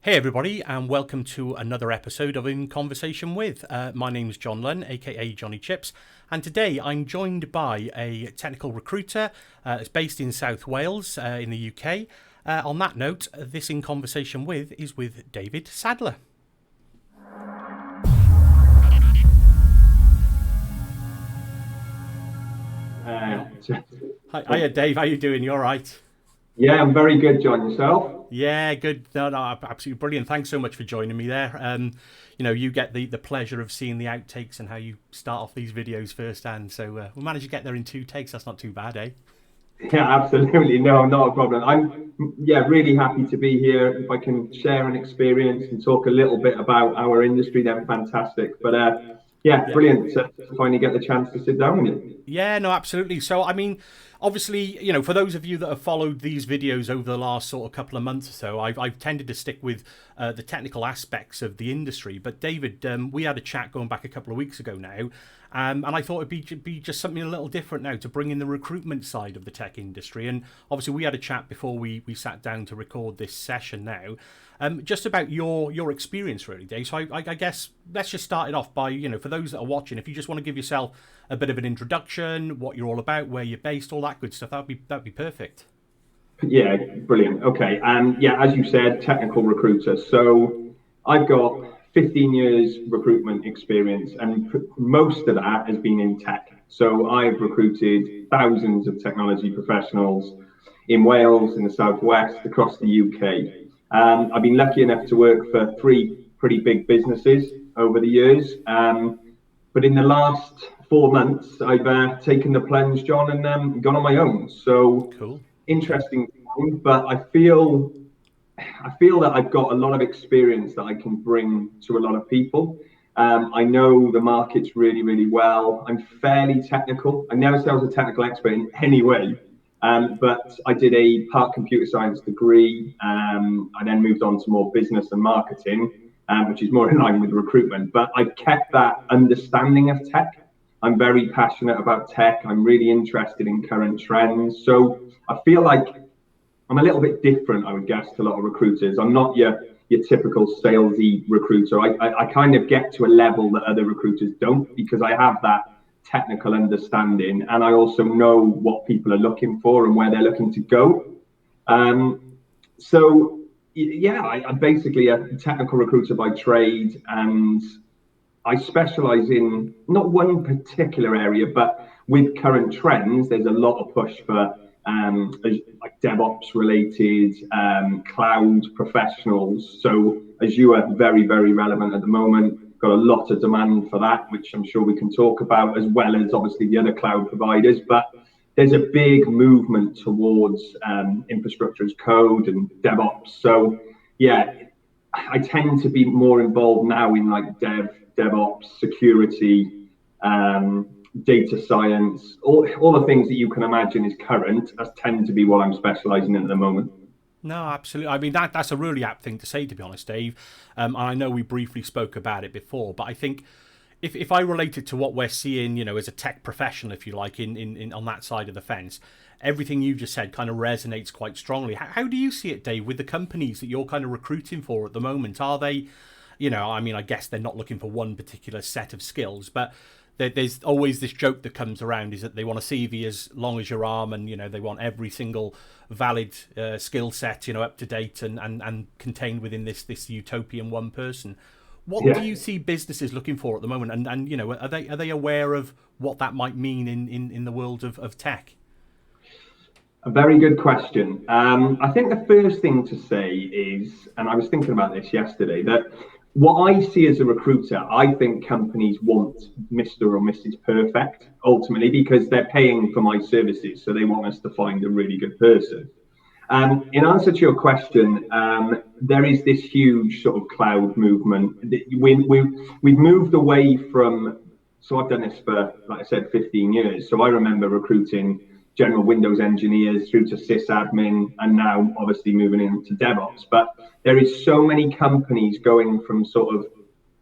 Hey everybody, and welcome to another episode of In Conversation With. My name's John Lunn, aka Jonnychipz, and today I'm joined by a technical recruiter that's based in South Wales in the UK. On that note, this In Conversation With is with David Sadler. Hiya Dave, how you doing? You all right? Yeah, I'm very good, John. Yourself? Yeah, good. No, absolutely brilliant. Thanks so much for joining me there. You get the pleasure of seeing the outtakes and how you start off these videos firsthand. So we managed to get there in 2 takes. That's not too bad, eh? Yeah, absolutely. No, not a problem. I'm really happy to be here. If I can share an experience and talk a little bit about our industry, then fantastic. But Yeah. brilliant to finally get the chance to sit down with you. Yeah, no, absolutely. So, I mean, obviously, for those of you that have followed these videos over the last sort of couple of months or so, I've tended to stick with the technical aspects of the industry. But David, we had a chat going back a couple of weeks ago now, and I thought it'd be just something a little different now to bring in the recruitment side of the tech industry. And obviously, we had a chat before we sat down to record this session now. Just about your experience, really, Dave. So I guess let's just start it off by, for those that are watching, if you just want to give yourself a bit of an introduction, what you're all about, where you're based, all that good stuff, that'd be perfect. Yeah, brilliant. Okay. As you said, technical recruiter. So I've got 15 years recruitment experience, and most of that has been in tech. So I've recruited thousands of technology professionals in Wales, in the Southwest, across the UK. I've been lucky enough to work for three pretty big businesses over the years. But in the last 4 months, I've taken the plunge, John, and gone on my own. So Cool. Okay. interesting time, but I feel that I've got a lot of experience that I can bring to a lot of people. I know the markets really, really well. I'm fairly technical. I never say I was a technical expert in any way, but I did a part computer science degree. I then moved on to more business and marketing, which is more in line with recruitment. But I've kept that understanding of tech. I'm very passionate about tech. I'm really interested in current trends. So I feel like I'm a little bit different, I would guess, to a lot of recruiters. I'm not your typical salesy recruiter. I kind of get to a level that other recruiters don't because I have that technical understanding, and I also know what people are looking for and where they're looking to go. I'm basically a technical recruiter by trade, and I specialize in not one particular area, but with current trends, there's a lot of push for like DevOps related cloud professionals. So as you are very, very relevant at the moment, got a lot of demand for that, which I'm sure we can talk about, as well as obviously the other cloud providers. But there's a big movement towards infrastructure as code and DevOps. So yeah, I tend to be more involved now in like DevOps, security, data science, all the things that you can imagine is current. That tend to be what I'm specialising in at the moment. No, absolutely. I mean, that's a really apt thing to say, to be honest, Dave. And I know we briefly spoke about it before, but I think if I relate it to what we're seeing, as a tech professional, if you like, in on that side of the fence, everything you just said kind of resonates quite strongly. How do you see it, Dave, with the companies that you're kind of recruiting for at the moment? Are they, I mean, I guess they're not looking for one particular set of skills, but there's always this joke that comes around is that they want a CV as long as your arm, and they want every single valid skill set up to date and contained within this utopian one person. What do you see businesses looking for at the moment, and are they aware of what that might mean in the world of tech? A very good question. I think the first thing to say is, and I was thinking about this yesterday, that what I see as a recruiter, I think companies want Mr. or Mrs. Perfect ultimately because they're paying for my services. So they want us to find a really good person. In answer to your question, there is this huge sort of cloud movement. We've moved away from, so I've done this for, like I said, 15 years. So I remember recruiting general Windows engineers through to sysadmin, and now obviously moving into DevOps. But there is so many companies going from sort of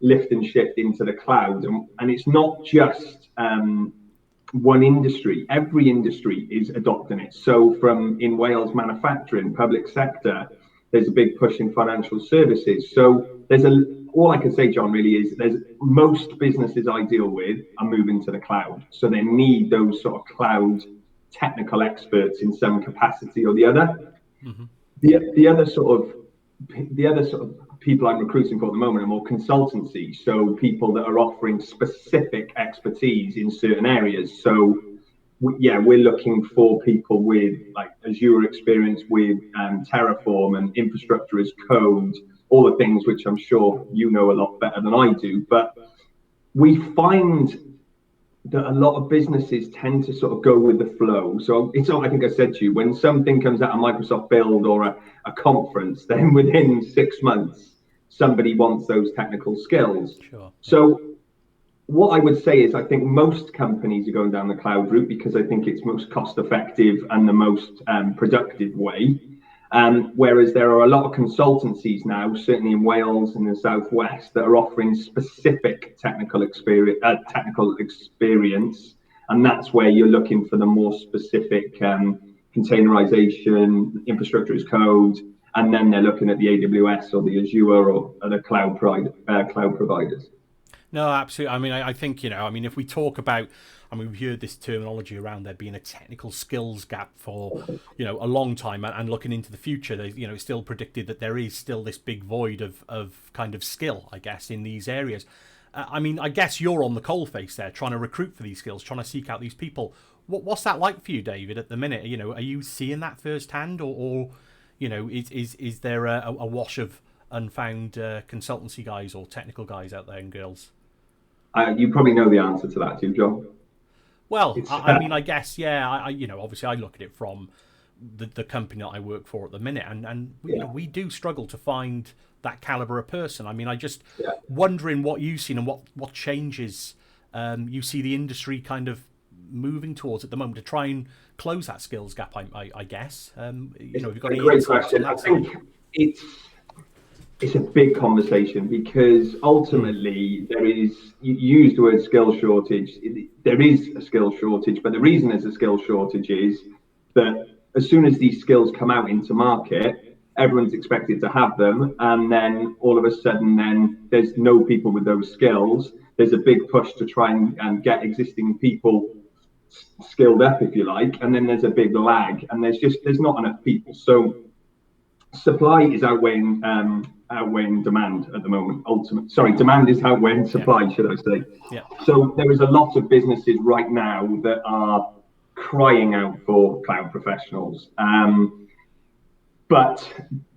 lift and shift into the cloud, and it's not just one industry. Every industry is adopting it. So from in Wales, manufacturing, public sector, there's a big push in financial services. So all I can say, John, really is there's most businesses I deal with are moving to the cloud. So they need those sort of cloud technical experts in some capacity or the other. Mm-hmm. The other sort of people I'm recruiting for at the moment are more consultancy. So people that are offering specific expertise in certain areas. So we're looking for people with like Azure experience with Terraform and infrastructure as code, all the things which I'm sure you know a lot better than I do. But we find that a lot of businesses tend to sort of go with the flow. So it's not, I think I said to you, when something comes out of Microsoft Build or a conference, then within 6 months, somebody wants those technical skills. Sure. Yeah. So what I would say is I think most companies are going down the cloud route because I think it's most cost effective and the most productive way. Whereas there are a lot of consultancies now, certainly in Wales and the Southwest, that are offering specific technical experience, and that's where you're looking for the more specific containerization, infrastructure as code, and then they're looking at the AWS or the Azure or other cloud providers. No, absolutely. I mean, I think, if we talk about, we've heard this terminology around there being a technical skills gap for, a long time, and looking into the future, it's still predicted that there is still this big void of kind of skill, I guess, in these areas. I guess you're on the coalface there, trying to recruit for these skills, trying to seek out these people. What's that like for you, David, at the minute? Are you seeing that firsthand, or is there a wash of unfound consultancy guys or technical guys out there and girls? You probably know the answer to that too, John. Well, I guess, yeah. Obviously, I look at it from the company that I work for at the minute, and we do struggle to find that caliber of person. I just wondering what you've seen and what changes you see the industry kind of moving towards at the moment to try and close that skills gap. I guess. You've got a great question. I think it's a big conversation because ultimately you use the word skill shortage. There is a skill shortage, but the reason there's a skill shortage is that as soon as these skills come out into market, everyone's expected to have them, and then all of a sudden then there's no people with those skills. There's a big push to try and get existing people skilled up, if you like, and then there's a big lag, and there's not enough people. So supply is outweighing demand at the moment. Demand is outweighing supply, should I say? Yeah. So there is a lot of businesses right now that are crying out for cloud professionals, but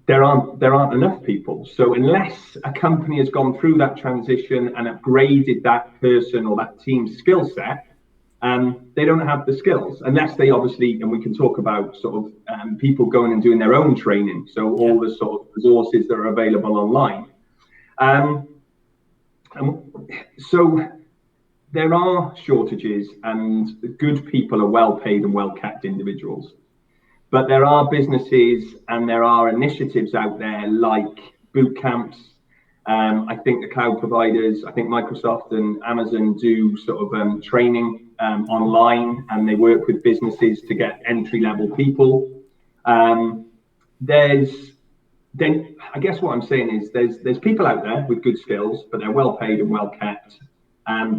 there aren't enough people. So unless a company has gone through that transition and upgraded that person or that team's skill set, they don't have the skills, unless they obviously, and we can talk about sort of people going and doing their own training. So all the sort of resources that are available online. So there are shortages, and good people are well paid and well kept individuals. But there are businesses and there are initiatives out there like boot camps. I think the cloud providers, I think Microsoft and Amazon do sort of training online, and they work with businesses to get entry-level people. Then I guess what I'm saying is there's people out there with good skills, but they're well paid and well kept.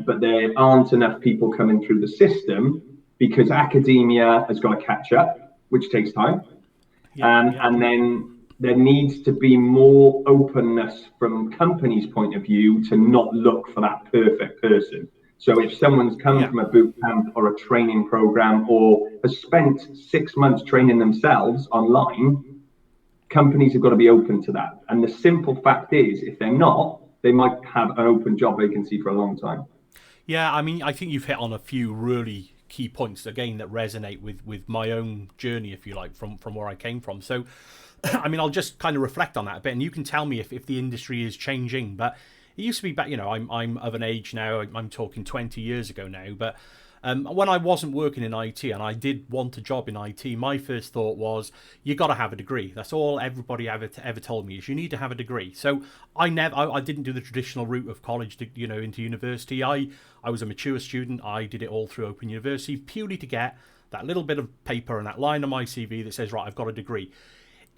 But there aren't enough people coming through the system because academia has got to catch up, which takes time. And then there needs to be more openness from companies' point of view to not look for that perfect person. So if someone's come from a boot camp or a training program or has spent 6 months training themselves online, companies have got to be open to that. And the simple fact is, if they're not, they might have an open job vacancy for a long time. Yeah, I think you've hit on a few really key points, again, that resonate with my own journey, if you like, from where I came from. So, I'll just kind of reflect on that a bit, and you can tell me if the industry is changing. But it used to be back, I'm of an age now, I'm talking 20 years ago now, but when I wasn't working in IT and I did want a job in IT, my first thought was, you got to have a degree. That's all everybody ever told me, is you need to have a degree. So I didn't do the traditional route of college to, into university. I was a mature student. I did it all through Open University, purely to get that little bit of paper and that line on my CV that says, right, I've got a degree.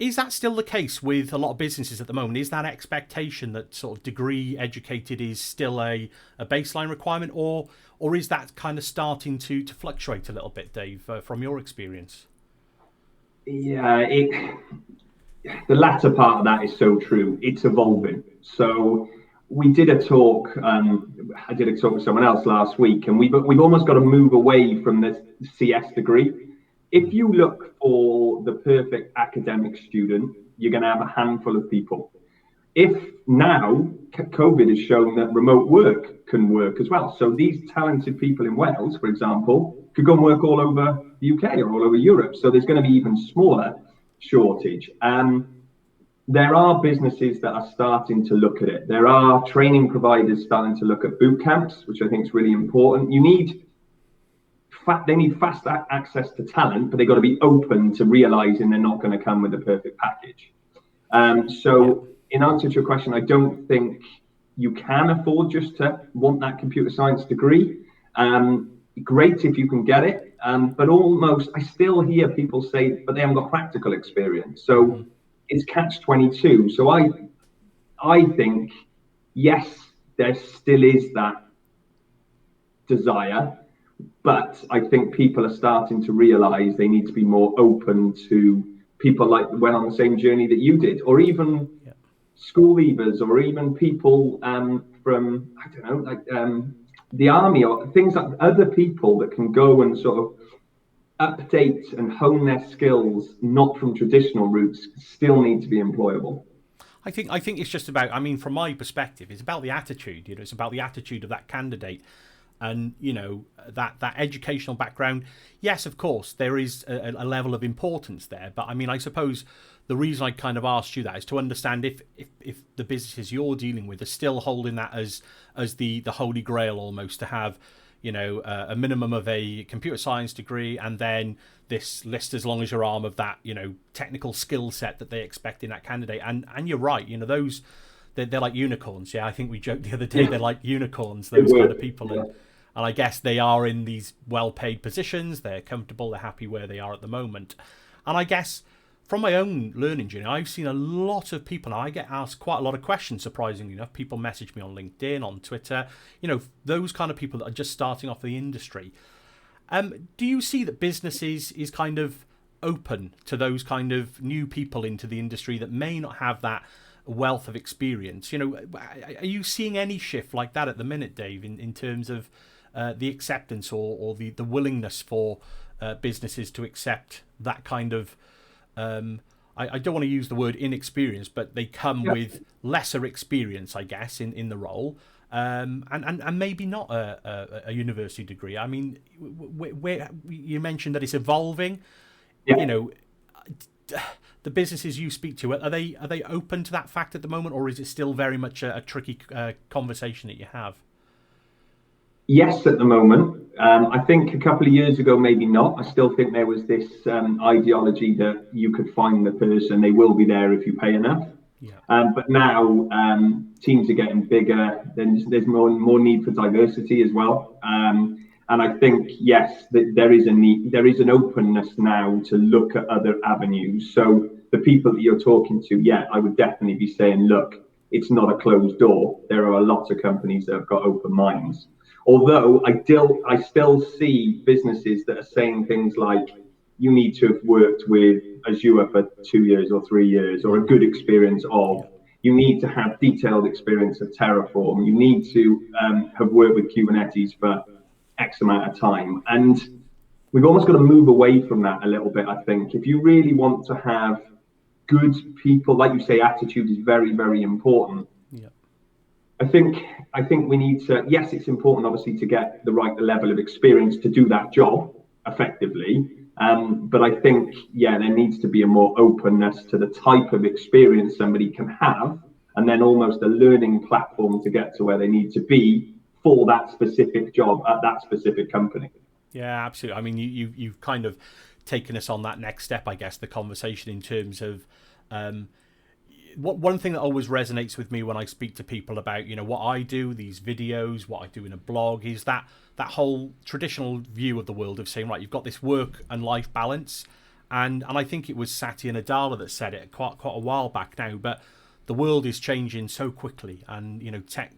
Is that still the case with a lot of businesses at the moment? Is that expectation that sort of degree educated is still a baseline requirement, or is that kind of starting to fluctuate a little bit, Dave, from your experience? Yeah, the latter part of that is so true. It's evolving. So we did a talk. I did a talk with someone else last week, and we've almost got to move away from the CS degree. If you look for the perfect academic student, you're going to have a handful of people. If now COVID has shown that remote work can work as well. So these talented people in Wales, for example, could go and work all over the UK or all over Europe. So there's going to be even smaller shortage. There are businesses that are starting to look at it. There are training providers starting to look at boot camps, which I think is really important. They need fast access to talent, but they've got to be open to realizing they're not going to come with a perfect package. So in answer to your question, I don't think you can afford just to want that computer science degree. Great if you can get it, but almost I still hear people say, but they haven't got practical experience. So it's catch-22. So I think, yes, there still is that desire, but I think people are starting to realize they need to be more open to people like went on the same journey that you did, or even school leavers, or even people from, I don't know, like the army, or things like other people that can go and sort of update and hone their skills, not from traditional routes, still need to be employable. I think it's just about. I mean, from my perspective, it's about the attitude. It's about the attitude of that candidate, and that educational background. Yes, of course, there is a level of importance there, but I mean, I suppose the reason I kind of asked you that is to understand if the businesses you're dealing with are still holding that as the holy grail almost, to have a minimum of a computer science degree, and then this list as long as your arm of that technical skill set that they expect in that candidate. And you're right, those they're like unicorns. Yeah, I think we joked the other day they're like unicorns, those kind of people. And I guess they are in these well-paid positions. They're comfortable. They're happy where they are at the moment. And I guess from my own learning journey, I've seen a lot of people, and I get asked quite a lot of questions, surprisingly enough. People message me on LinkedIn, on Twitter, those kind of people that are just starting off the industry. Do you see that businesses is kind of open to those kind of new people into the industry that may not have that wealth of experience? Are you seeing any shift like that at the minute, Dave, in terms of the acceptance or the willingness for businesses to accept that kind of I don't want to use the word inexperience, but they come with lesser experience, I guess, in the role, and maybe not a university degree. I mean, where you mentioned that it's evolving. The businesses you speak to, are they open to that fact at the moment, or is it still very much a tricky conversation that you have? Yes, at the moment. I think a couple of years ago, maybe not. I still think there was this ideology that you could find the person, they will be there if you pay enough. But now teams are getting bigger. There's more need for diversity as well. And I think, yes, that there is a need, there is an openness now to look at other avenues. So the people that you're talking to, I would definitely be saying, look, it's not a closed door. There are lots of companies that have got open minds. Although I still see businesses that are saying things like, you need to have worked with Azure for 2 years or 3 years, or a good experience of, you need to have detailed experience of Terraform, you need to have worked with Kubernetes for X amount of time. And we've almost got to move away from that a little bit, I think. If you really want to have good people, like you say, attitude is very, very important. I think we need to, yes, it's important obviously to get the right level of experience to do that job effectively. But I think, there needs to be a more openness to the type of experience somebody can have, and then almost a learning platform to get to where they need to be for that specific job at that specific company. Yeah, absolutely. I mean, you've kind of taken us on that next step, I guess, the conversation in terms of one thing that always resonates with me when I speak to people about what I do, these videos, what I do in a blog, is that whole traditional view of the world of saying, right, you've got this work and life balance, And I think it was Satya Nadella that said it quite a while back now, but the world is changing so quickly, and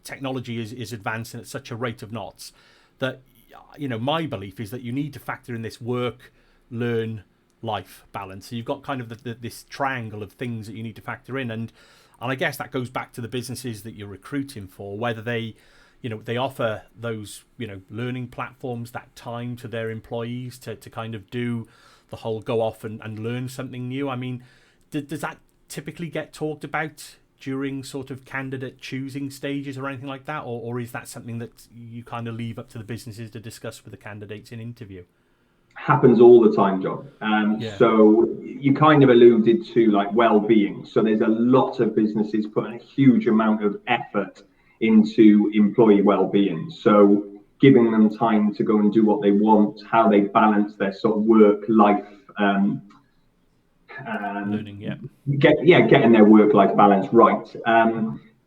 technology is advancing at such a rate of knots that my belief is that you need to factor in this work, learn, life balance. So you've got kind of this triangle of things that you need to factor in, and I guess that goes back to the businesses that you're recruiting for, whether they offer those learning platforms, that time to their employees to kind of do the whole go off and learn something new. I mean, does that typically get talked about during sort of candidate choosing stages or anything like that, or is that something that you kind of leave up to the businesses to discuss with the candidates in interview? Happens all the time, John. Yeah. So you kind of alluded to like well-being. So there's a lot of businesses putting a huge amount of effort into employee well-being. So giving them time to go and do what they want, how they balance their sort of work-life Learning, yeah. Getting their work-life balance right.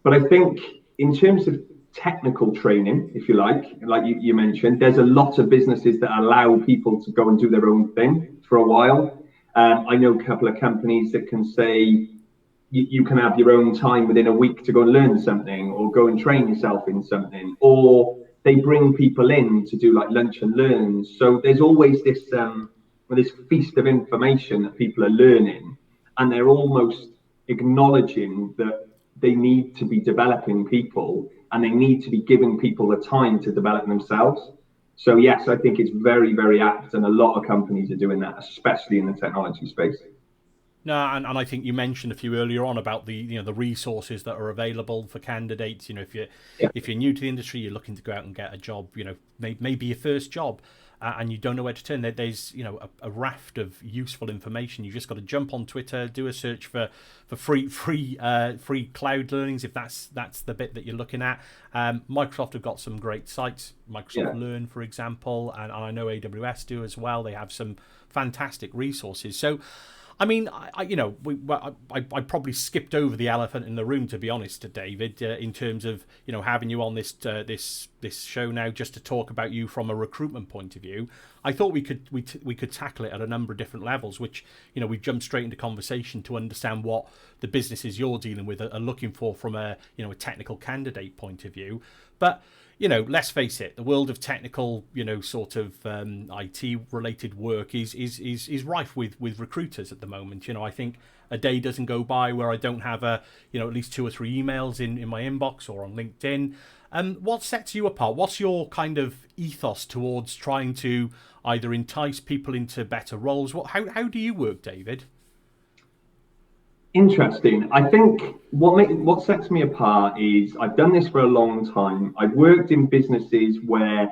But I think in terms of technical training, if you like you mentioned, there's a lot of businesses that allow people to go and do their own thing for a while. I know a couple of companies that can say you can have your own time within a week to go and learn something or go and train yourself in something, or they bring people in to do like lunch and learns. So there's always this feast of information that people are learning, and they're almost acknowledging that they need to be developing people and they need to be giving people the time to develop themselves. So yes, I think it's very, very apt, and a lot of companies are doing that, especially in the technology space. No, and I think you mentioned a few earlier on about the the resources that are available for candidates. If you're new to the industry, you're looking to go out and get a job. Maybe your first job, and you don't know where to turn. There's a raft of useful information. You just got to jump on Twitter, do a search for free cloud learnings if that's the bit that you're looking at. Microsoft have got some great sites. Microsoft Learn, for example, and I know AWS do as well. They have some fantastic resources. So, I mean, I probably skipped over the elephant in the room, to be honest, David, in terms of having you on this show now just to talk about you from a recruitment point of view. I thought we could tackle it at a number of different levels, which we jumped straight into conversation to understand what the businesses you're dealing with are looking for from a technical candidate point of view, but. Let's face it, the world of technical, sort of IT related work is rife with recruiters at the moment. I think a day doesn't go by where I don't have at least 2 or 3 emails in my inbox or on LinkedIn. What sets you apart? What's your kind of ethos towards trying to either entice people into better roles? How do you work, David? Interesting. I think what sets me apart is I've done this for a long time. I've worked in businesses where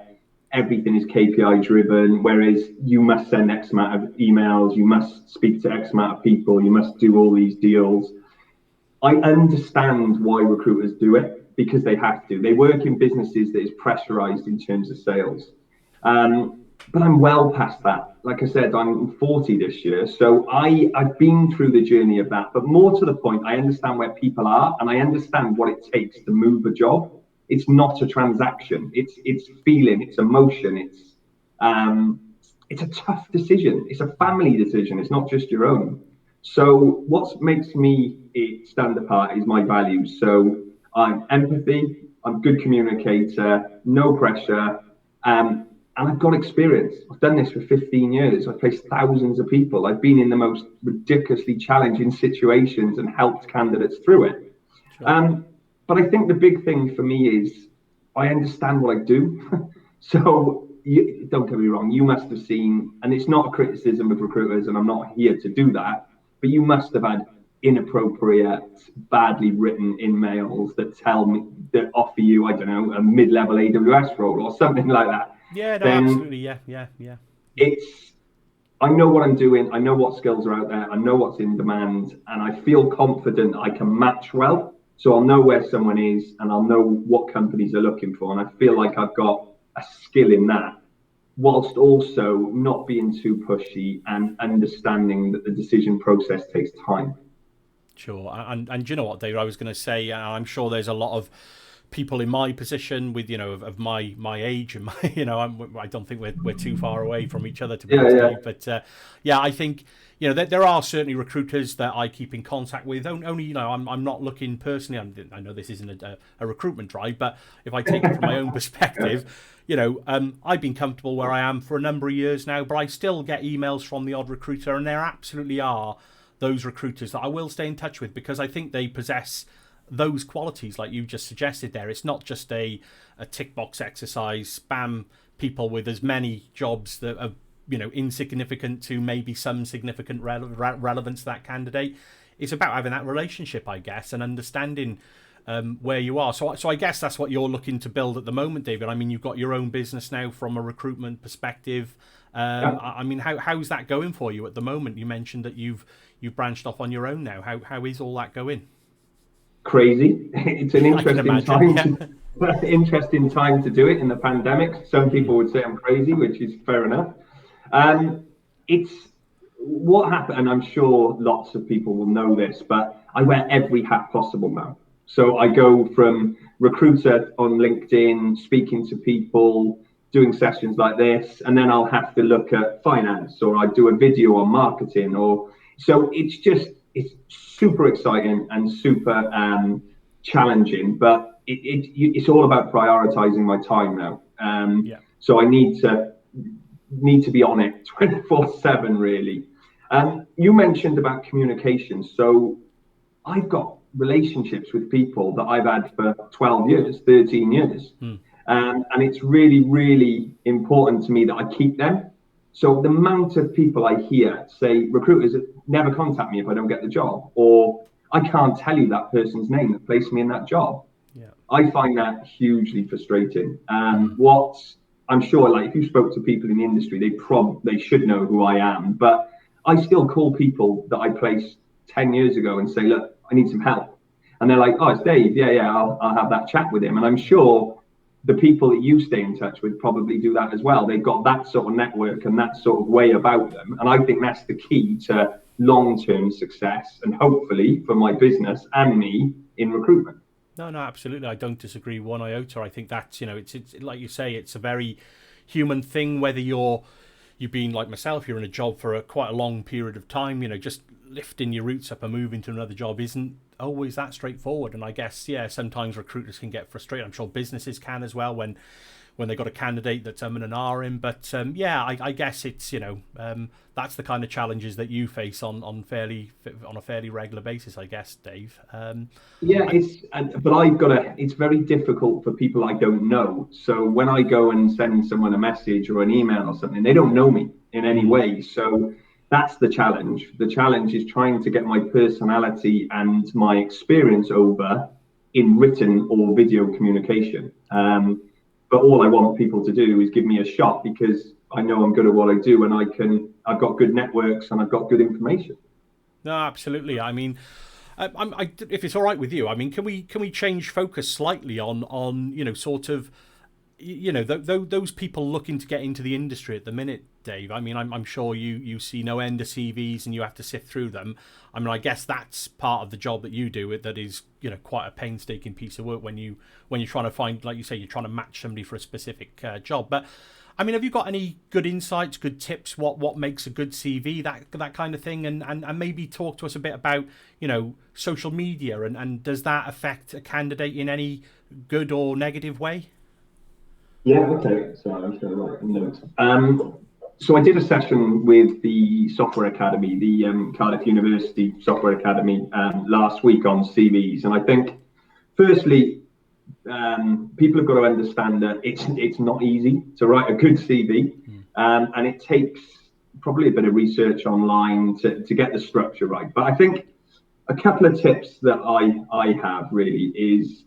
everything is KPI driven, whereas you must send X amount of emails, you must speak to X amount of people, you must do all these deals. I understand why recruiters do it, because they have to. They work in businesses that is pressurized in terms of sales. But I'm well past that. Like I said, I'm 40 this year. So I've been through the journey of that. But more to the point, I understand where people are and I understand what it takes to move a job. It's not a transaction. It's feeling, it's emotion, it's a tough decision. It's a family decision. It's not just your own. So what makes me stand apart is my values. So I'm empathy, I'm a good communicator, no pressure, and I've got experience. I've done this for 15 years. I've placed thousands of people. I've been in the most ridiculously challenging situations and helped candidates through it. Sure. But I think the big thing for me is I understand what I do. So don't get me wrong, you must have seen, and it's not a criticism of recruiters, and I'm not here to do that, but you must have had inappropriate, badly written emails that offer you, I don't know, a mid-level AWS role or something like that. Yeah, no, absolutely. Yeah. I know what I'm doing. I know what skills are out there. I know what's in demand, and I feel confident I can match well. So I'll know where someone is, and I'll know what companies are looking for, and I feel like I've got a skill in that, whilst also not being too pushy and understanding that the decision process takes time. Sure, and do you know what, Dave? I was going to say, I'm sure there's a lot of people in my position with, of my age and my, I don't think we're too far away from each other, to be honest, Dave. But yeah, I think, there are certainly recruiters that I keep in contact with. Only, I'm not looking personally. I know this isn't a recruitment drive, but if I take it from my own perspective, I've been comfortable where I am for a number of years now, but I still get emails from the odd recruiter, and there absolutely are those recruiters that I will stay in touch with, because I think they possess those qualities like you just suggested there. It's not just a tick box exercise, spam people with as many jobs that are insignificant to maybe some significant relevance to that candidate. It's about having that relationship, I guess, and understanding where you are. So I guess that's what you're looking to build at the moment, David. I mean, you've got your own business now from a recruitment perspective. I mean, how's that going for you at the moment? You mentioned that you've branched off on your own now. How is all that going? Crazy. It's an interesting time to do it in the pandemic. Some people would say I'm crazy, which is fair enough. It's what happened, and I'm sure lots of people will know this, but I wear every hat possible now. So I go from recruiter on LinkedIn, speaking to people, doing sessions like this, and then I'll have to look at finance, or I do a video on marketing, so it's super exciting and super challenging, but it's all about prioritizing my time now. So I need to be on it 24/7, really. You mentioned about communication. So I've got relationships with people that I've had for 12 years, 13 years. And it's really, really important to me that I keep them. So the amount of people I hear say, recruiters never contact me if I don't get the job, or I can't tell you that person's name that placed me in that job. I find that hugely frustrating. What I'm sure, like, if you spoke to people in the industry, they should know who I am, but I still call people that I placed 10 years ago and say, look, I need some help. And they're like, oh, it's Dave. Yeah, I'll have that chat with him. And I'm sure the people that you stay in touch with probably do that as well. They've got that sort of network and that sort of way about them. And I think that's the key to long-term success, and hopefully for my business and me in recruitment. No, absolutely. I don't disagree one iota. I think that's, it's like you say, it's a very human thing, whether you've been like myself, you're in a job for quite a long period of time, just lifting your roots up and moving to another job isn't always that straightforward. And I guess, sometimes recruiters can get frustrated. I'm sure businesses can as well when they've got a candidate that's and ahhing. But I guess it's, that's the kind of challenges that you face on a fairly regular basis, I guess, Dave. It's very difficult for people I don't know. So when I go and send someone a message or an email or something, they don't know me in any way. So that's the challenge. The challenge is trying to get my personality and my experience over in written or video communication. But all I want people to do is give me a shot, because I know I'm good at what I do, and I've got good networks and I've got good information. No, absolutely. I mean, if it's all right with you, I mean, can we change focus slightly on sort of, those people looking to get into the industry at the minute, Dave? I mean, I'm sure you see no end of CVs and you have to sift through them. I mean, I guess that's part of the job that you do. That is, quite a painstaking piece of work when you're trying to find, like you say, you're trying to match somebody for a specific job. But I mean, have you got any good insights, good tips? What makes a good CV, that kind of thing, and maybe talk to us a bit about social media and does that affect a candidate in any good or negative way? Yeah, okay. So I'm just going to write a note. So I did a session with the Software Academy, the Cardiff University Software Academy, last week on CVs. And I think, firstly, people have got to understand that it's not easy to write a good CV, and it takes probably a bit of research online to get the structure right. But I think a couple of tips that I have really is,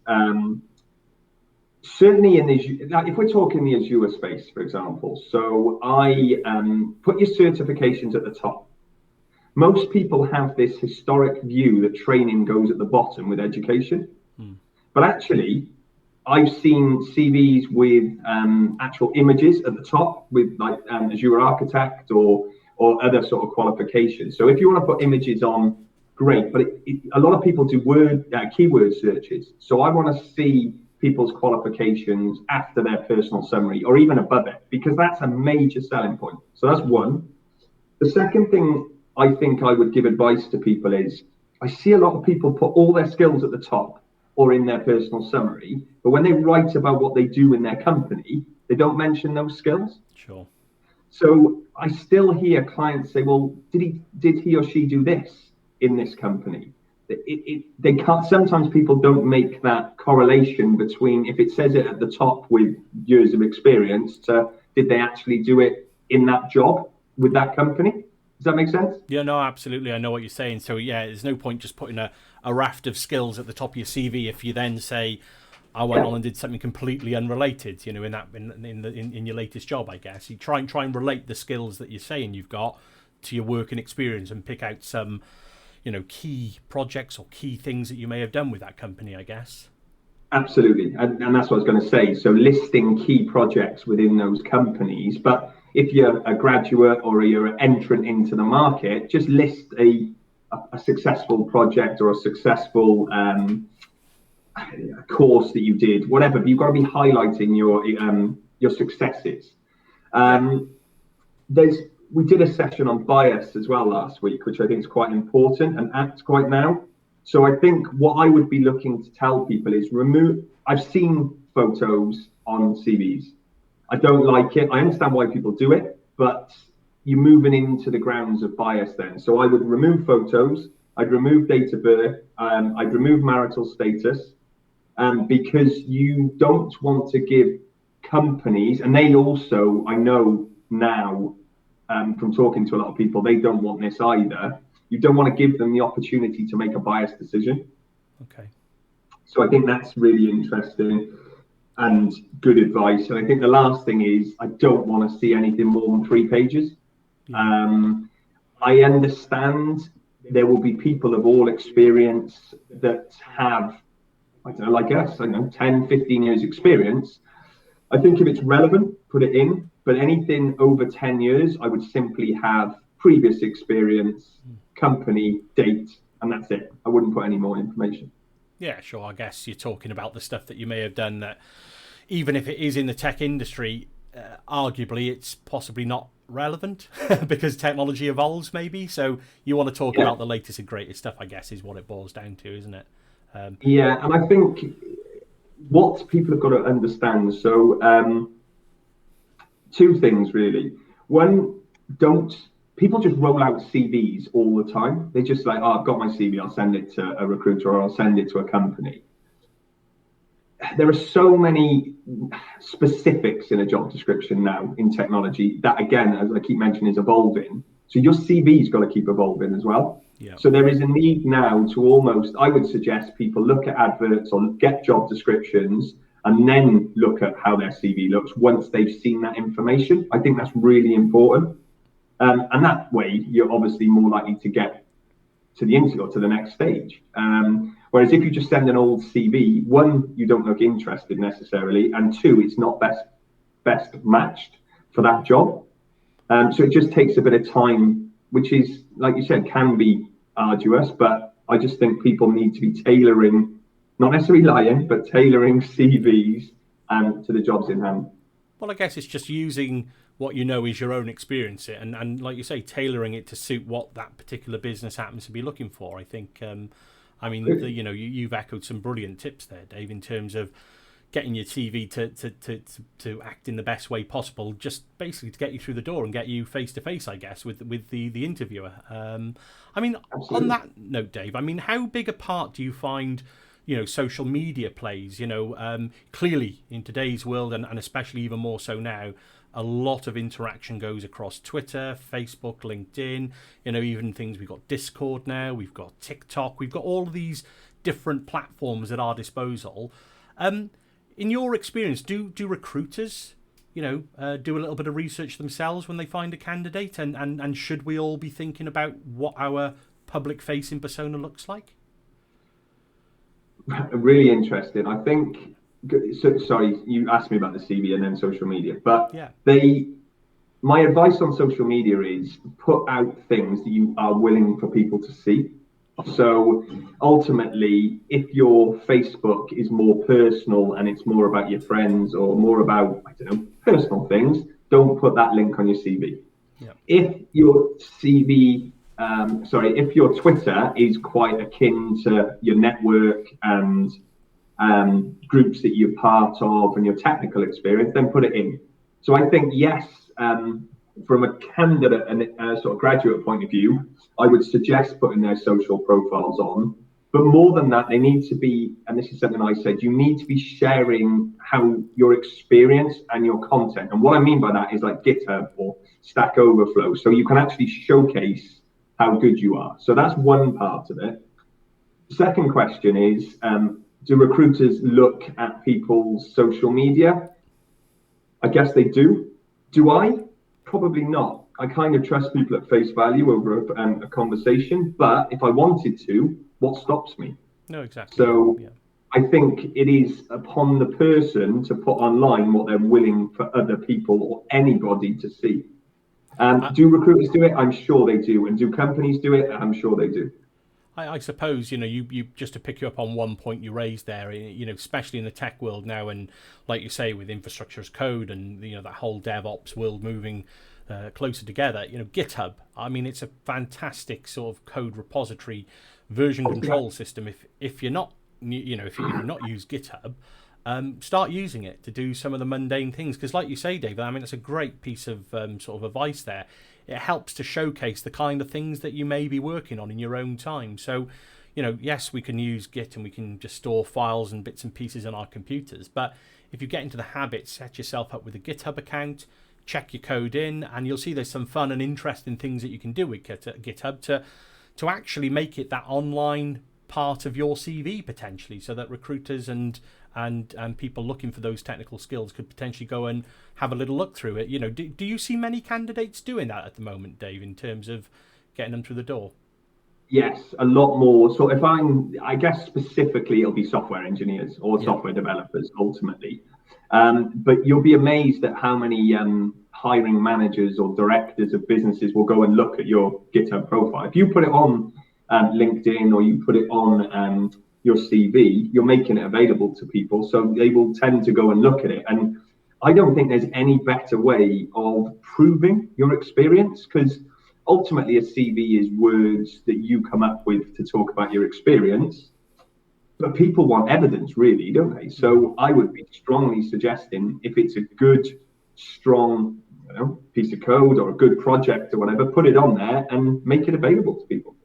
certainly if we're talking the Azure space, for example, so I put your certifications at the top. Most people have this historic view that training goes at the bottom with education, but actually I've seen CVs with actual images at the top with like Azure Architect or other sort of qualifications. So if you want to put images on, great, but a lot of people do keyword searches. So I want to see people's qualifications after their personal summary or even above it, because that's a major selling point. So that's one. The second thing I think I would give advice to people is, I see a lot of people put all their skills at the top or in their personal summary, but when they write about what they do in their company, they don't mention those skills. Sure. So I still hear clients say, well, did he or she do this in this company? They can't. Sometimes people don't make that correlation between if it says it at the top with years of experience to did they actually do it in that job with that company. Does that make sense? Yeah, no, absolutely. I know what you're saying. So yeah, there's no point just putting a raft of skills at the top of your CV if you then say, I went on and did something completely unrelated, you know, in your latest job, I guess. You try and relate the skills that you're saying you've got to your work and experience and pick out some, you know, key projects or key things that you may have done with that company, I guess. Absolutely. And that's what I was going to say. So listing key projects within those companies, but if you're a graduate or you're an entrant into the market, just list a successful project or a successful course that you did, whatever. But you've got to be highlighting your successes. We did a session on bias as well last week, which I think is quite important and apt right now. So I think what I would be looking to tell people is I've seen photos on CVs. I don't like it. I understand why people do it, but you're moving into the grounds of bias then. So I would remove photos. I'd remove date of birth. I'd remove marital status, because you don't want to give companies, and they also, I know now, from talking to a lot of people, they don't want this either. You don't want to give them the opportunity to make a biased decision. Okay. So I think that's really interesting and good advice. And I think the last thing is, I don't want to see anything more than 3 pages. I understand there will be people of all experience that have, I don't know, like us, I don't know, 10, 15 years experience. I think if it's relevant, put it in. But anything over 10 years, I would simply have previous experience, company, date, and that's it. I wouldn't put any more information. Yeah, sure. I guess you're talking about the stuff that you may have done that, even if it is in the tech industry, arguably it's possibly not relevant because technology evolves maybe. So you want to talk about the latest and greatest stuff, I guess, is what it boils down to, isn't it? And I think what people have got to understand, so 2 things really. One, people just roll out CVs all the time. They just like, oh, I've got my CV, I'll send it to a recruiter or I'll send it to a company. There are so many specifics in a job description now in technology that, again, as I keep mentioning, is evolving. So your CV's got to keep evolving as well. Yeah. So there is a need now to almost, I would suggest people look at adverts or get job descriptions and then look at how their CV looks once they've seen that information. I think that's really important. And that way, you're obviously more likely to get to the interview or to the next stage. Whereas if you just send an old CV, 1, you don't look interested necessarily, and 2, it's not best matched for that job. So it just takes a bit of time, which is, like you said, can be arduous, but I just think people need to be tailoring, not necessarily lying, but tailoring CVs to the jobs in hand. Well, I guess it's just using what you know is your own experience, and like you say, tailoring it to suit what that particular business happens to be looking for. I think, you've echoed some brilliant tips there, Dave, in terms of getting your CV to act in the best way possible, just basically to get you through the door and get you face to face, I guess, with the interviewer. Absolutely. On that note, Dave, how big a part do you find, social media plays? Clearly in today's world, and especially even more so now, a lot of interaction goes across Twitter, Facebook, LinkedIn, even things. We've got Discord now, we've got TikTok, we've got all of these different platforms at our disposal. In your experience, do recruiters, do a little bit of research themselves when they find a candidate? And should we all be thinking about what our public-facing persona looks like? Really interesting. I think, sorry, you asked me about the CV and then social media, but my advice on social media is put out things that you are willing for people to see. So ultimately, if your Facebook is more personal and it's more about your friends or more about, I don't know, personal things, don't put that link on your CV. Yeah. If your CV, if your Twitter is quite akin to your network and groups that you're part of and your technical experience, then put it in. So I think, yes, from a candidate and a sort of graduate point of view, I would suggest putting their social profiles on. But more than that, they need to be, and this is something I said, you need to be sharing how your experience and your content. And what I mean by that is like GitHub or Stack Overflow. So you can actually showcase how good you are. So that's one part of it. The second question is, do recruiters look at people's social media? I guess they do. Do I? Probably not. I kind of trust people at face value over a conversation, but if I wanted to, what stops me? No, exactly. So yeah. I think it is upon the person to put online what they're willing for other people or anybody to see. Do recruiters do it? I'm sure they do. And do companies do it? I'm sure they do. I suppose, you just to pick you up on one point you raised there, especially in the tech world now, and like you say, with infrastructure as code and that whole DevOps world moving closer together, GitHub, I mean, it's a fantastic sort of code repository, version control system. If you're not, if you've not used GitHub, start using it to do some of the mundane things, because like you say, David, I mean, it's a great piece of sort of advice there. It helps to showcase the kind of things that you may be working on in your own time. So, yes, we can use Git and we can just store files and bits and pieces on our computers. But if you get into the habit, set yourself up with a GitHub account, check your code in, and you'll see there's some fun and interesting things that you can do with GitHub to actually make it that online part of your CV potentially, so that recruiters and people looking for those technical skills could potentially go and have a little look through it. Do you see many candidates doing that at the moment, Dave, in terms of getting them through the door? Yes, a lot more. So I guess specifically it'll be software engineers or software developers ultimately. But you'll be amazed at how many hiring managers or directors of businesses will go and look at your GitHub profile. If you put it on LinkedIn or you put it on your CV, you're making it available to people, so they will tend to go and look at it. And I don't think there's any better way of proving your experience, because ultimately a CV is words that you come up with to talk about your experience, but people want evidence, really, don't they? So I would be strongly suggesting, if it's a good, strong piece of code or a good project or whatever, put it on there and make it available to people.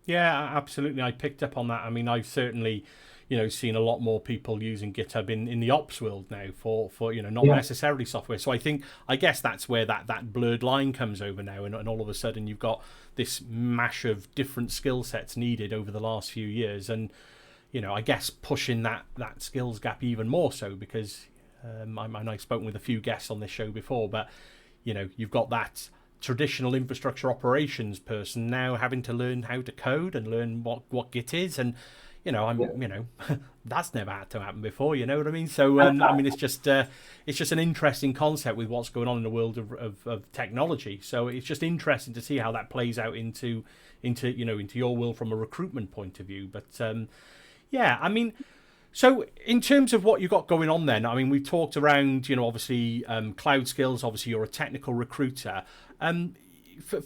Yeah, absolutely. I picked up on that. I mean, I've certainly, seen a lot more people using GitHub in the ops world now for not necessarily software. So I guess that's where that blurred line comes over now, and all of a sudden you've got this mash of different skill sets needed over the last few years, and I guess pushing that skills gap even more so, because I've spoken with a few guests on this show before, but you've got that traditional infrastructure operations person now having to learn how to code and learn what Git is, and that's never had to happen before. You know what I mean? So I mean, it's just an interesting concept with what's going on in the world of technology. So it's just interesting to see how that plays out into your world from a recruitment point of view. But I mean. So in terms of what you've got going on then, I mean, we've talked around, obviously cloud skills, obviously you're a technical recruiter.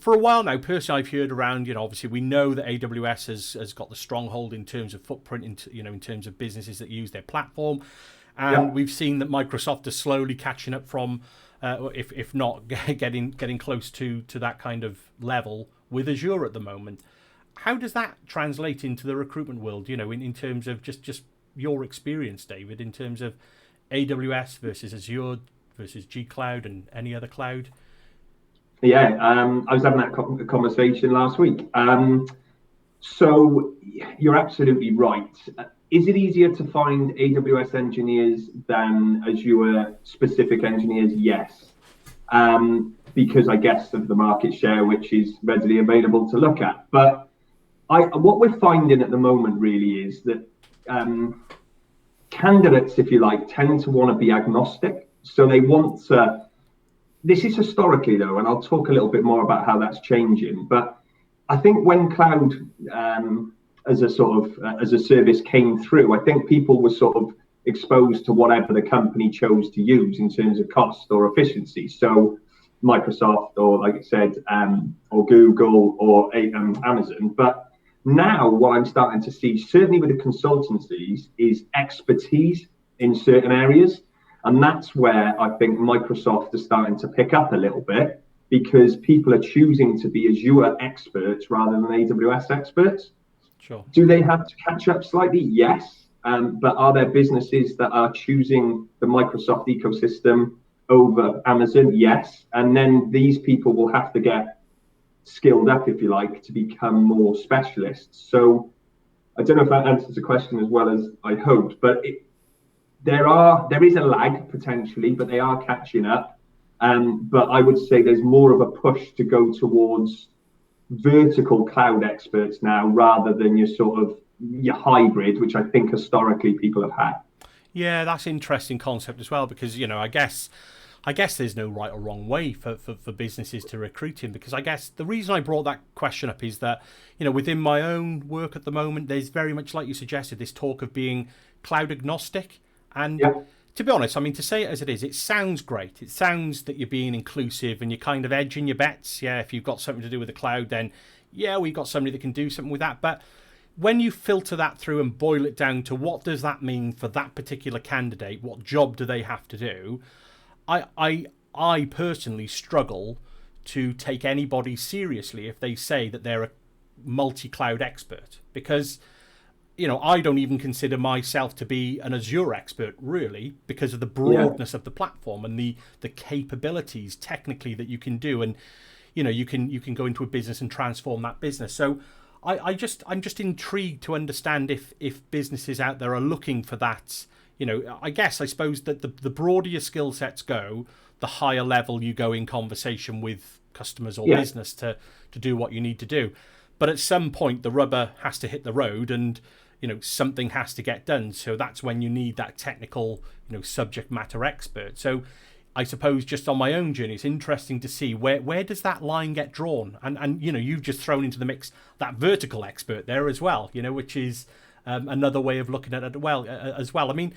For a while now, personally, I've heard around, obviously we know that AWS has got the stronghold in terms of footprint, in terms of businesses that use their platform. And we've seen that Microsoft is slowly catching up from, if not getting close to that kind of level with Azure at the moment. How does that translate into the recruitment world, in terms of just your experience, David, in terms of AWS versus Azure versus G Cloud and any other cloud? Yeah, I was having that conversation last week. So you're absolutely right. Is it easier to find AWS engineers than Azure specific engineers? Yes. Because I guess of the market share, which is readily available to look at. But what we're finding at the moment really is that candidates, if you like, tend to want to be agnostic. So they want to, this is historically though, and I'll talk a little bit more about how that's changing. But I think when cloud as a sort of as a service came through, I think people were sort of exposed to whatever the company chose to use in terms of cost or efficiency. So Microsoft, or like I said, or Google, or Amazon. But now what I'm starting to see, certainly with the consultancies, is expertise in certain areas. And that's where I think Microsoft is starting to pick up a little bit, because people are choosing to be Azure experts rather than AWS experts. Sure. Do they have to catch up slightly? Yes. But are there businesses that are choosing the Microsoft ecosystem over Amazon? Yes. And then these people will have to get skilled up, if you like, to become more specialists. So I don't know if that answers the question as well as I hoped, but there is a lag potentially, but they are catching up. But I would say there's more of a push to go towards vertical cloud experts now, rather than your hybrid, which I think historically people have had. Yeah, that's an interesting concept as well, because I guess there's no right or wrong way for businesses to recruit in, because I guess the reason I brought that question up is that, within my own work at the moment, there's very much, like you suggested, this talk of being cloud agnostic. And Yeah. to be honest, I mean, to say it as it is, it sounds great. It sounds that you're being inclusive and you're kind of edging your bets. Yeah, if you've got something to do with the cloud, then yeah, we've got somebody that can do something with that. But when you filter that through and boil it down to what does that mean for that particular candidate, what job do they have to do, I personally struggle to take anybody seriously if they say that they're a multi-cloud expert, because I don't even consider myself to be an Azure expert, really, because of the broadness of the platform and the capabilities technically that you can do, and you can go into a business and transform that business. So I'm just intrigued to understand if businesses out there are looking for that. I suppose that the broader your skill sets go, the higher level you go in conversation with customers or business to do what you need to do. But at some point, the rubber has to hit the road, and something has to get done. So that's when you need that technical, subject matter expert. So I suppose just on my own journey, it's interesting to see where does that line get drawn, and you've just thrown into the mix that vertical expert there as well, which is another way of looking at it as well. I mean,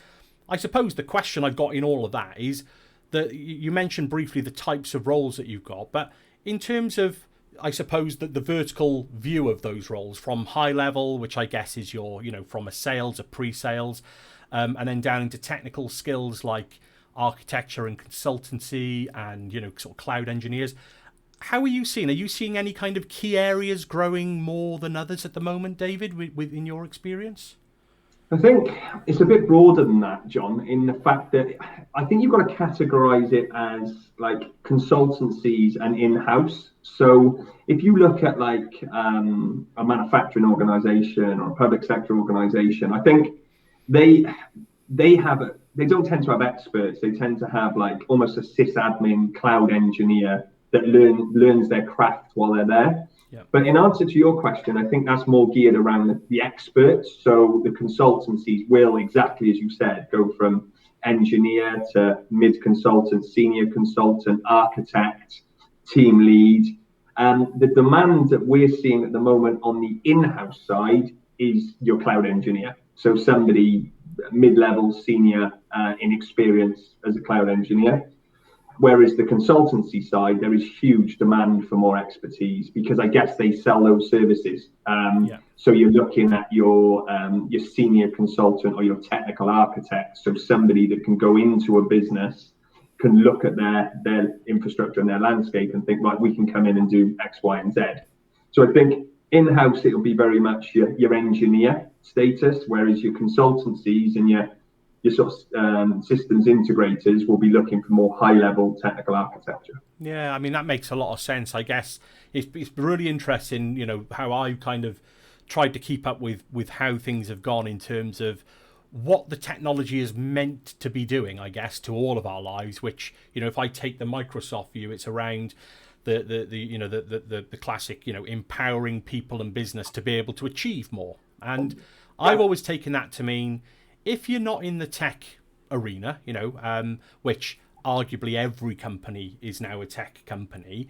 I suppose the question I've got in all of that is that you mentioned briefly the types of roles that you've got, but in terms of, I suppose, that the vertical view of those roles from high level, which I guess is your, from a sales, a pre-sales, and then down into technical skills like architecture and consultancy and, sort of cloud engineers. How are you seeing? Are you seeing any kind of key areas growing more than others at the moment, David, within your experience? I think it's a bit broader than that, John, in the fact that I think you've got to categorize it as like consultancies and in-house. So if you look at like a manufacturing organization or a public sector organization, I think they don't tend to have experts. They tend to have like almost a sysadmin cloud engineer that learns their craft while they're there. Yeah. But in answer to your question, I think that's more geared around the experts. So the consultancies will, exactly as you said, go from engineer to mid consultant, senior consultant, architect, team lead. And the demand that we're seeing at the moment on the in-house side is your cloud engineer. So somebody mid-level, senior in experience as a cloud engineer. Whereas the consultancy side, there is huge demand for more expertise, because I guess they sell those services. So you're looking at your senior consultant or your technical architect. So somebody that can go into a business, can look at their infrastructure and their landscape and think, right, we can come in and do X, Y, and Z. So I think in-house, it'll be very much your engineer status, whereas your consultancies and your sort of systems integrators will be looking for more high-level technical architecture. Yeah, I mean, that makes a lot of sense. I guess it's really interesting, how I kind of tried to keep up with how things have gone in terms of what the technology is meant to be doing, I guess, to all of our lives, which, if I take the Microsoft view, it's around the classic, empowering people and business to be able to achieve more. And I've always taken that to mean, if you're not in the tech arena, which arguably every company is now a tech company,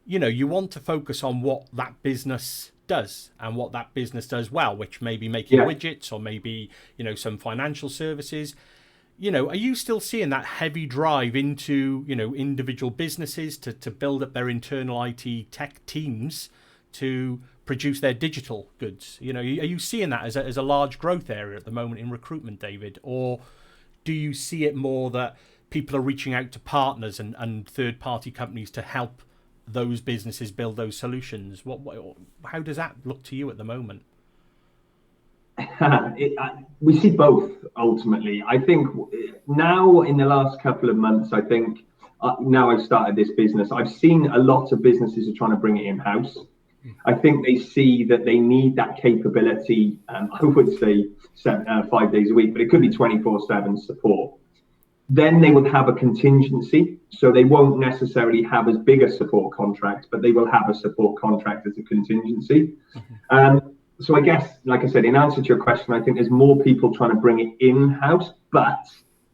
you want to focus on what that business does and what that business does well, which may be making widgets or maybe, some financial services. Are you still seeing that heavy drive into, individual businesses to build up their internal IT tech teams to produce their digital goods? Are you seeing that as a large growth area at the moment in recruitment, David? Or do you see it more that people are reaching out to partners and third-party companies to help those businesses build those solutions? How does that look to you at the moment? We see both, ultimately. I think now in the last couple of months, I think now I've started this business, I've seen a lot of businesses are trying to bring it in-house. I think they see that they need that capability, I would say 5 days a week, but it could be 24/7 support. Then they would have a contingency, so they won't necessarily have as big a support contract, but they will have a support contract as a contingency. So I guess, like I said, in answer to your question, I think there's more people trying to bring it in-house, but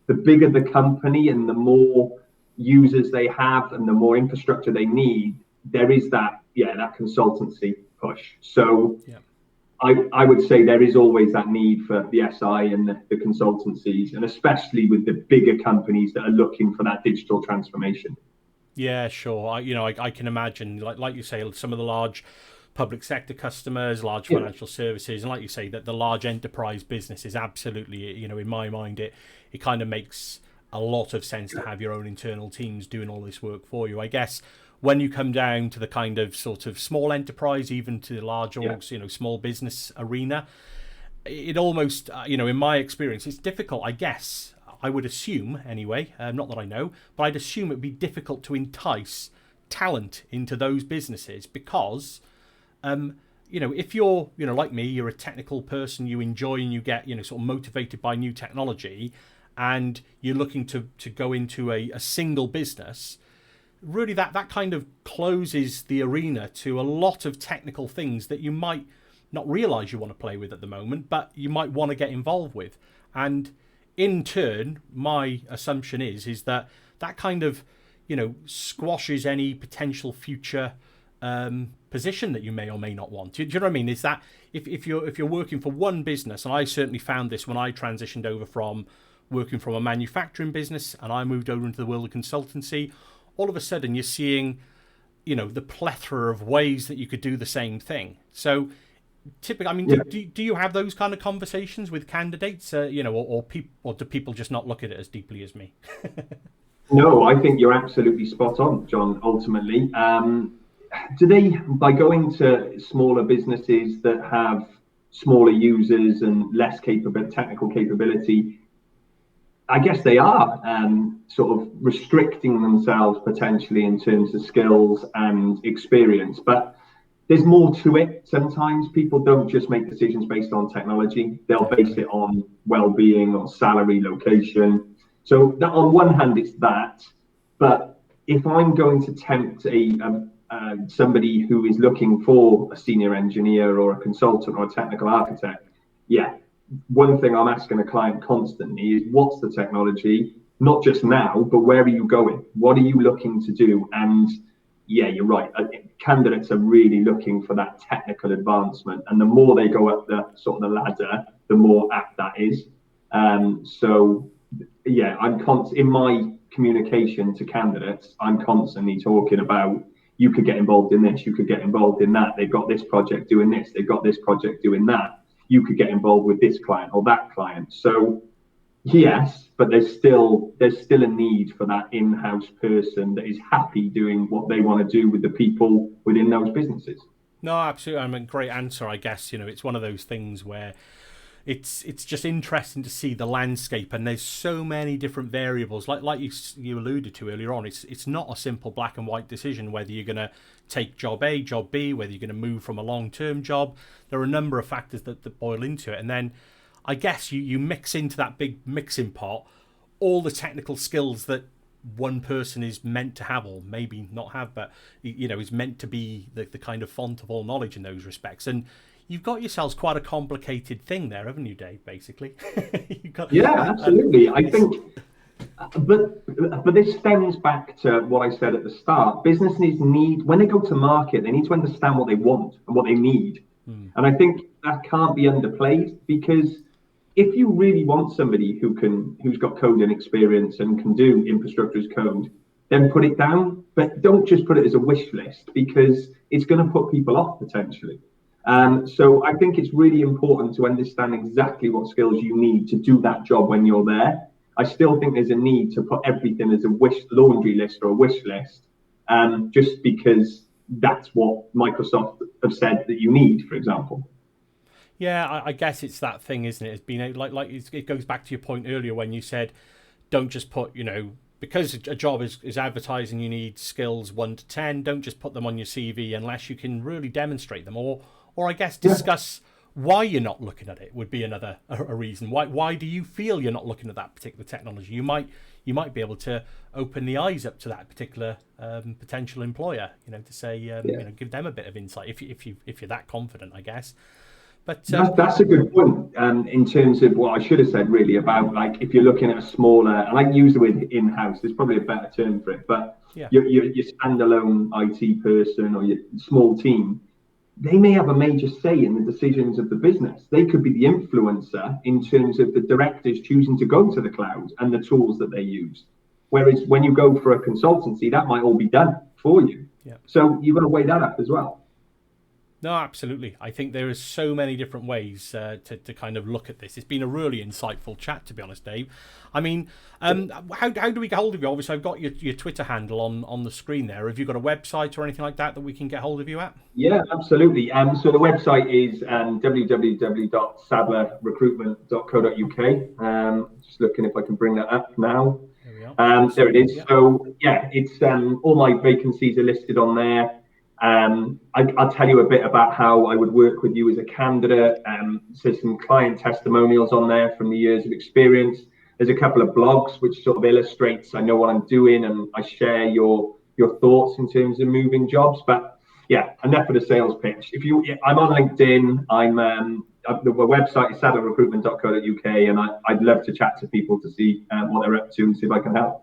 the bigger the company and the more users they have and the more infrastructure they need, there is that consultancy push. So I would say there is always that need for the SI and the consultancies, and especially with the bigger companies that are looking for that digital transformation. Yeah, sure. I can imagine, like you say, some of the large public sector customers, large financial services, and like you say, that the large enterprise business is absolutely, in my mind, it kind of makes a lot of sense to have your own internal teams doing all this work for you. I guess when you come down to the kind of sort of small enterprise, even to the large orgs, small business arena, it almost, in my experience, it's difficult, I guess. I would assume, anyway, not that I know, but I'd assume it'd be difficult to entice talent into those businesses because, if you're, like me, you're a technical person, you enjoy and you get, sort of motivated by new technology, and you're looking to go into a single business, really that kind of closes the arena to a lot of technical things that you might not realize you want to play with at the moment, but you might want to get involved with. And in turn, my assumption is that kind of, squashes any potential future position that you may or may not want. Do you know what I mean? Is that if you're working for one business, and I certainly found this when I transitioned over from working from a manufacturing business and I moved over into the world of consultancy, all of a sudden you're seeing, the plethora of ways that you could do the same thing. So typically, do you have those kind of conversations with candidates, or do people just not look at it as deeply as me? No, I think you're absolutely spot on, John, ultimately. Do they, by going to smaller businesses that have smaller users and less technical capability, I guess they are sort of restricting themselves potentially in terms of skills and experience. But there's more to it. Sometimes people don't just make decisions based on technology. They'll base it on well-being or salary, location. So that, on one hand, it's that. But if I'm going to tempt somebody who is looking for a senior engineer or a consultant or a technical architect, one thing I'm asking a client constantly is, what's the technology? Not just now, but where are you going? What are you looking to do? And you're right. Candidates are really looking for that technical advancement, and the more they go up the sort of the ladder, the more apt that is. I'm in my communication to candidates, I'm constantly talking about, you could get involved in this, you could get involved in that. They've got this project doing this, they've got this project doing that. You could get involved with this client or that client. So yes, but there's still a need for that in-house person that is happy doing what they want to do with the people within those businesses. No, absolutely. I mean, great answer, I guess. It's one of those things where it's just interesting to see the landscape, and there's so many different variables. Like you alluded to earlier on, it's not a simple black and white decision whether you're going to take job A, job B, whether you're going to move from a long-term job. There are a number of factors that boil into it, and then I guess you mix into that big mixing pot all the technical skills that one person is meant to have, or maybe not have, but is meant to be the kind of font of all knowledge in those respects. And you've got yourselves quite a complicated thing there, haven't you, Dave, basically? Absolutely. I think But this stems back to what I said at the start. Businesses need, when they go to market, they need to understand what they want and what they need. And I think that can't be underplayed, because if you really want somebody who's got coding experience and can do infrastructure as code, then put it down. But don't just put it as a wish list, because it's going to put people off potentially. So I think it's really important to understand exactly what skills you need to do that job when you're there. I still think there's a need to put everything as a laundry list or a wish list, just because that's what Microsoft have said that you need, for example. Yeah, I guess it's that thing, isn't it? It's been it goes back to your point earlier when you said, don't just put, because a job is advertising, you need skills 1 to 10. Don't just put them on your CV unless you can really demonstrate them, or I guess discuss why you're not looking at it would be another a reason. Why do you feel you're not looking at that particular technology? You might be able to open the eyes up to that particular potential employer, to say, give them a bit of insight if you're that confident, I guess. But that's a good point, in terms of what I should have said really about, like, if you're looking at a smaller, and I use the word in-house, there's probably a better term for it, but your standalone IT person or your small team, they may have a major say in the decisions of the business. They could be the influencer in terms of the directors choosing to go to the cloud and the tools that they use. Whereas when you go for a consultancy, that might all be done for you. Yeah. So you've got to weigh that up as well. No, absolutely. I think there is so many different ways to kind of look at this. It's been a really insightful chat, to be honest, Dave. I mean, how do we get hold of you? Obviously, I've got your Twitter handle on the screen there. Have you got a website or anything like that we can get hold of you at? Yeah, absolutely. So the website is www.sadlerrecruitment.co.uk. Just looking if I can bring that up now. There we are. There it is. Yeah. So yeah, it's all my vacancies are listed on there. I'll tell you a bit about how I would work with you as a candidate. There's some client testimonials on there from the years of experience. There's a couple of blogs which sort of illustrates I know what I'm doing, and I share your thoughts in terms of moving jobs. But yeah, enough of the sales pitch. I'm on LinkedIn. The website is sadlerrecruitment.co.uk, and I'd love to chat to people to see what they're up to and see if I can help.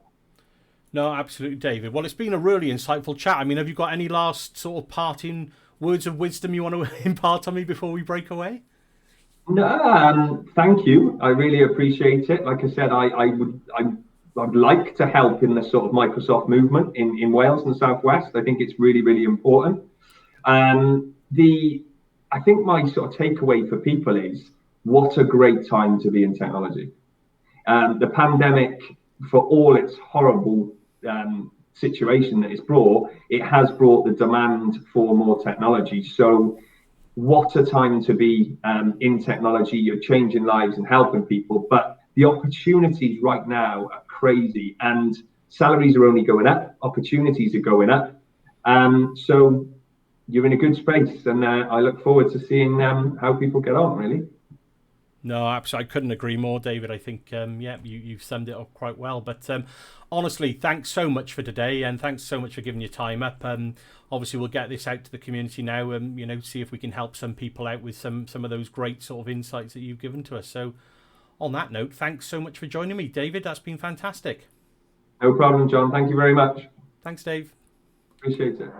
No, absolutely, David. Well, it's been a really insightful chat. I mean, have you got any last sort of parting words of wisdom you want to impart on me before we break away? No, thank you. I really appreciate it. Like I said, I'd like to help in the sort of Microsoft movement in Wales and the Southwest. I think it's really, really important. I think my sort of takeaway for people is what a great time to be in technology. The pandemic, for all its horrible situation that it's brought, it has brought the demand for more technology. So what a time to be in technology. You're changing lives and helping people, but the opportunities right now are crazy, and salaries are only going up, opportunities are going up. So you're in a good space, and I look forward to seeing how people get on, really. No, absolutely. I couldn't agree more, David. I think, you've summed it up quite well. But honestly, thanks so much for today, and thanks so much for giving your time up. Obviously, we'll get this out to the community now, and see if we can help some people out with some of those great sort of insights that you've given to us. So, on that note, thanks so much for joining me, David. That's been fantastic. No problem, John. Thank you very much. Thanks, Dave. Appreciate it.